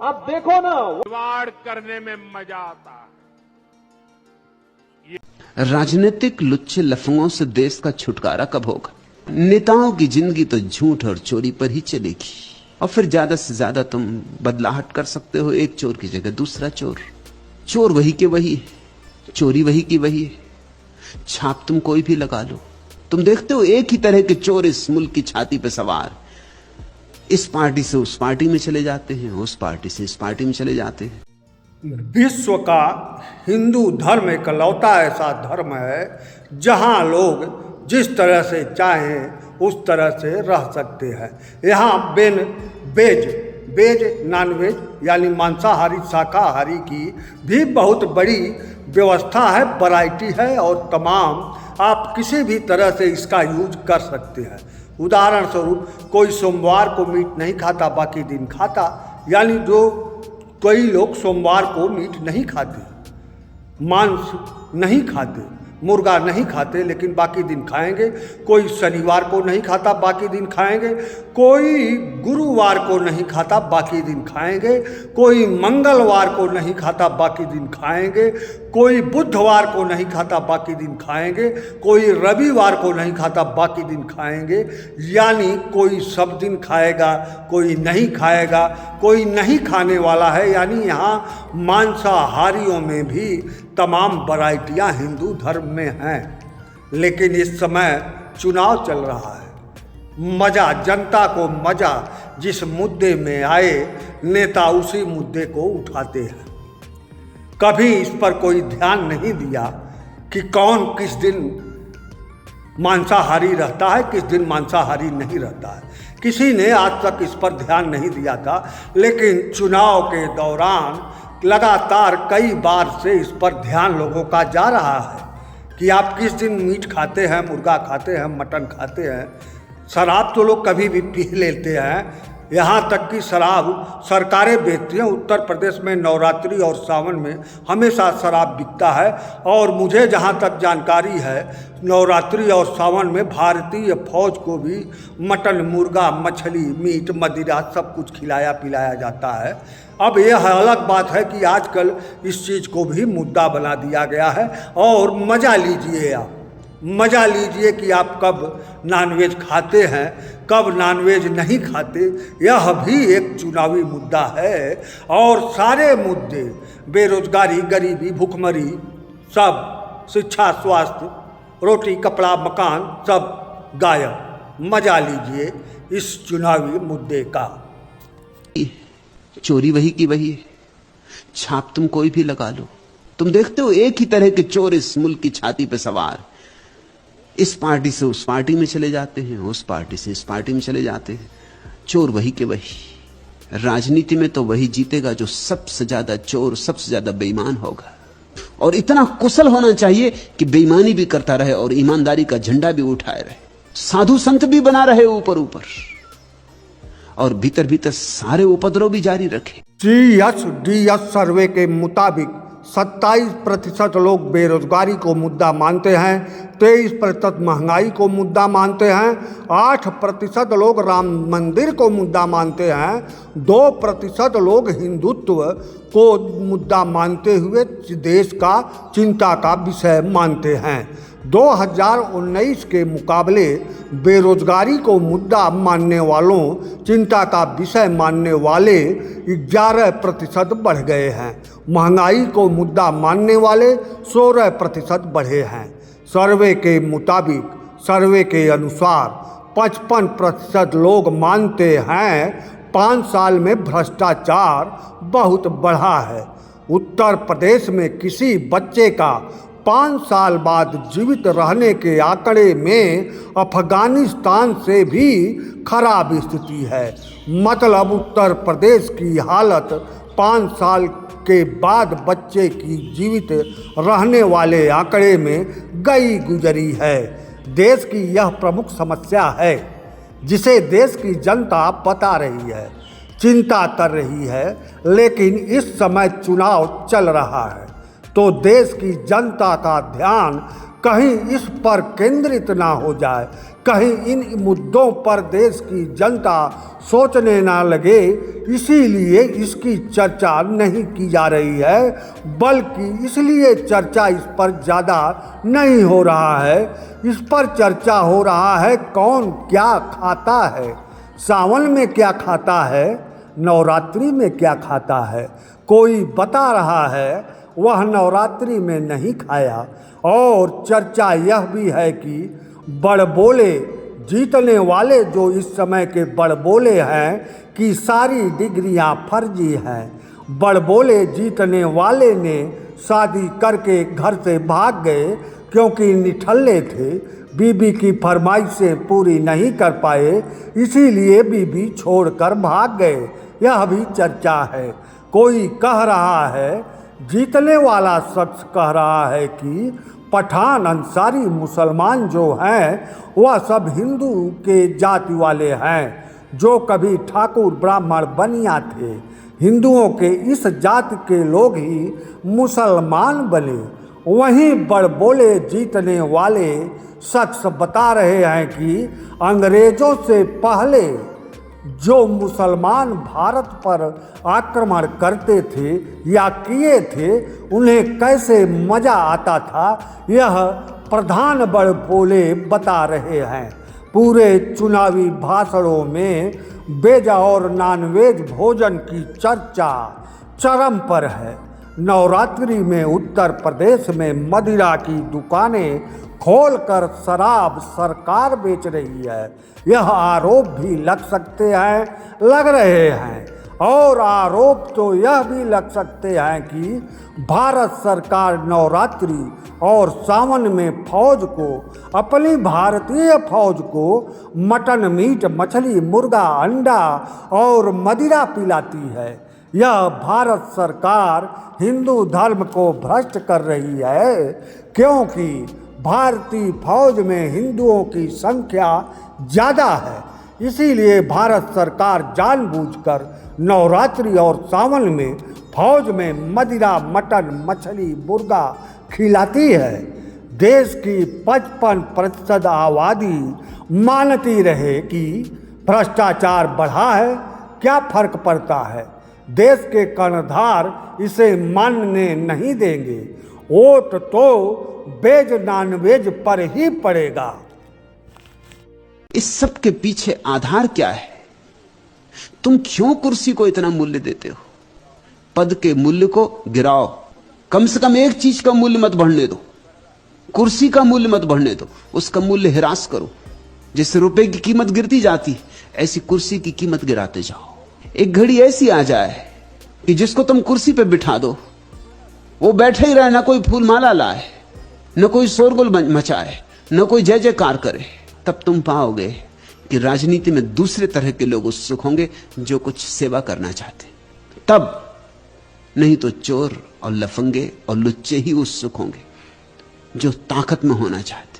आप देखो ना, वाड़ करने में मजा आता है। राजनीतिक लुच्चे लफंगों से देश का छुटकारा कब होगा? नेताओं की जिंदगी तो झूठ और चोरी पर ही चलेगी, और फिर ज्यादा से ज्यादा तुम बदलाहट कर सकते हो, एक चोर की जगह दूसरा चोर। चोर वही के वही है, चोरी वही की वही है, छाप तुम कोई भी लगा लो। तुम देखते हो एक ही तरह के चोर इस मुल्क की छाती पे सवार, इस पार्टी से उस पार्टी में चले जाते हैं, उस पार्टी से इस पार्टी में चले जाते हैं। विश्व का हिंदू धर्म इकलौता ऐसा धर्म है जहां लोग जिस तरह से चाहें उस तरह से रह सकते हैं। यहाँ वेज नॉनवेज यानी मांसाहारी शाकाहारी की भी बहुत बड़ी व्यवस्था है, वैरायटी है, और तमाम आप किसी भी तरह से इसका यूज कर सकते हैं। उदाहरण स्वरूप कोई सोमवार को मीट नहीं खाता, बाकी दिन खाता, यानी जो कई लोग सोमवार को मीट नहीं खाते, मांस नहीं खाते, मुर्गा नहीं खाते, लेकिन बाकी दिन खाएंगे। कोई शनिवार को नहीं खाता, बाकी दिन खाएंगे। कोई गुरुवार को नहीं खाता, बाकी दिन खाएंगे। कोई मंगलवार को नहीं खाता, बाकी दिन खाएंगे। कोई बुधवार को नहीं खाता, बाकी दिन खाएंगे। कोई रविवार को नहीं खाता, बाकी दिन खाएंगे। यानी कोई सब दिन खाएगा, कोई नहीं खाएगा, कोई नहीं खाने वाला है। यानी यहाँ मांसाहारियों में भी तमाम वैरायटियाँ हिंदू धर्म में हैं। लेकिन इस समय चुनाव चल रहा है, मजा, जनता को मजा, जिस मुद्दे में आए नेता उसी मुद्दे को उठाते हैं। कभी इस पर कोई ध्यान नहीं दिया कि कौन किस दिन मांसाहारी रहता है, किस दिन मांसाहारी नहीं रहता है। किसी ने आज तक इस पर ध्यान नहीं दिया था, लेकिन चुनाव के दौरान लगातार कई बार से इस पर ध्यान लोगों का जा रहा है कि आप किस दिन मीट खाते हैं, मुर्गा खाते हैं, मटन खाते हैं। शराब तो लोग कभी भी पी लेते हैं, यहाँ तक कि शराब सरकारें बेचती हैं। उत्तर प्रदेश में नवरात्रि और सावन में हमेशा शराब बिकता है, और मुझे जहाँ तक जानकारी है नवरात्रि और सावन में भारतीय फौज को भी मटन, मुर्गा, मछली, मीट, मदिरा सब कुछ खिलाया पिलाया जाता है। अब यह अलग बात है कि आजकल इस चीज़ को भी मुद्दा बना दिया गया है, और मज़ा लीजिए, आप मज़ा लीजिए कि आप कब नॉनवेज खाते हैं, कब नॉनवेज नहीं खाते। यह भी एक चुनावी मुद्दा है, और सारे मुद्दे, बेरोजगारी, गरीबी, भुखमरी, सब, शिक्षा, स्वास्थ्य, रोटी, कपड़ा, मकान, सब गायब। मज़ा लीजिए इस चुनावी मुद्दे का। चोरी वही की वही है, छाप तुम कोई भी लगा लो। तुम देखते हो एक ही तरह के चोर इस मुल्क की छाती पे सवार, इस पार्टी से उस पार्टी में चले जाते हैं, उस पार्टी से इस पार्टी में चले जाते हैं। चोर वही के वही। राजनीति में तो वही जीतेगा जो सबसे ज्यादा चोर, सबसे ज्यादा बेईमान होगा, और इतना कुशल होना चाहिए कि बेईमानी भी करता रहे और ईमानदारी का झंडा भी उठाए रहे, साधु संत भी बना रहे ऊपर ऊपर, और भीतर भीतर सारे उपद्रव भी जारी रखे। CSDS सर्वे के मुताबिक 27% लोग बेरोजगारी को मुद्दा मानते हैं, 23% महंगाई को मुद्दा मानते हैं, 8% लोग राम मंदिर को मुद्दा मानते हैं, 2% लोग हिंदुत्व को मुद्दा मानते हुए देश का चिंता का विषय मानते हैं। 2019 के मुकाबले बेरोजगारी को मुद्दा मानने वालों, चिंता का विषय मानने वाले 11% बढ़ गए हैं। महंगाई को मुद्दा मानने वाले 16% बढ़े हैं। सर्वे के मुताबिक, सर्वे के अनुसार 55% लोग मानते हैं 5 साल में भ्रष्टाचार बहुत बढ़ा है। उत्तर प्रदेश में किसी बच्चे का 5 साल बाद जीवित रहने के आंकड़े में अफगानिस्तान से भी खराब स्थिति है। मतलब उत्तर प्रदेश की हालत 5 साल के बाद बच्चे की जीवित रहने वाले आंकड़े में गई गुजरी है। देश की यह प्रमुख समस्या है जिसे देश की जनता बता रही है, चिंता कर रही है। लेकिन इस समय चुनाव चल रहा है तो देश की जनता का ध्यान कहीं इस पर केंद्रित ना हो जाए कहीं इन मुद्दों पर देश की जनता सोचने ना लगे, इसीलिए इसकी चर्चा नहीं की जा रही है, बल्कि इसलिए चर्चा इस पर ज़्यादा नहीं हो रहा है। इस पर चर्चा हो रहा है कौन क्या खाता है, सावन में क्या खाता है, नवरात्रि में क्या खाता है। कोई बता रहा है वह नवरात्रि में नहीं खाया। और चर्चा यह भी है कि बड़बोले जीतने वाले जो इस समय के बड़बोले हैं कि सारी डिग्रियां फर्जी हैं। बड़बोले जीतने वाले ने शादी करके घर से भाग गए क्योंकि निठल्ले थे, बीबी की फरमाइशें पूरी नहीं कर पाए, इसीलिए बीबी छोड़कर भाग गए। यह भी चर्चा है। कोई कह रहा है, जीतने वाला शख्स कह रहा है कि पठान अंसारी मुसलमान जो हैं वह सब हिंदू के जाति वाले हैं, जो कभी ठाकुर ब्राह्मण बनिया थे। हिंदुओं के इस जाति के लोग ही मुसलमान बने। वहीं बड़बोले जीतने वाले शख्स बता रहे हैं कि अंग्रेजों से पहले जो मुसलमान भारत पर आक्रमण करते थे या किए थे, उन्हें कैसे मज़ा आता था, यह प्रधान बड़बोले बता रहे हैं। पूरे चुनावी भाषणों में वेज और नॉनवेज भोजन की चर्चा चरम पर है। नवरात्रि में उत्तर प्रदेश में मदिरा की दुकानें खोलकर शराब सरकार बेच रही है। यह आरोप भी लग सकते हैं, लग रहे हैं। और आरोप तो यह भी लग सकते हैं कि भारत सरकार नवरात्रि और सावन में फौज को, अपनी भारतीय फौज को मटन, मीट, मछली, मुर्गा, अंडा और मदिरा पिलाती है। यह भारत सरकार हिंदू धर्म को भ्रष्ट कर रही है, क्योंकि भारतीय फौज में हिंदुओं की संख्या ज़्यादा है। इसीलिए भारत सरकार जानबूझकर नवरात्रि और सावन में फौज में मदिरा, मटन, मछली, मुर्गा खिलाती है। देश की 55% आबादी मानती रहे कि भ्रष्टाचार बढ़ा है, क्या फर्क पड़ता है। देश के कर्णधार इसे मानने नहीं देंगे। वोट तो वेज नॉनवेज पर ही पड़ेगा। इस सब के पीछे आधार क्या है? तुम क्यों कुर्सी को इतना मूल्य देते हो? पद के मूल्य को गिराओ। कम से कम एक चीज का मूल्य मत बढ़ने दो, कुर्सी का मूल्य मत बढ़ने दो, उसका मूल्य ह्रास करो। जैसे रुपए की कीमत गिरती जाती, ऐसी कुर्सी की कीमत गिराते जाओ। एक घड़ी ऐसी आ जाए कि जिसको तुम कुर्सी पे बिठा दो, वो बैठे ही रहे, ना कोई फूल माला लाए, न कोई शोरगुल मचाए, न कोई जय जयकार करे। तब तुम पाओगे कि राजनीति में दूसरे तरह के लोग उत्सुक होंगे जो कुछ सेवा करना चाहते। तब नहीं तो चोर और लफंगे और लुच्चे ही उत्सुक होंगे जो ताकत में होना चाहते।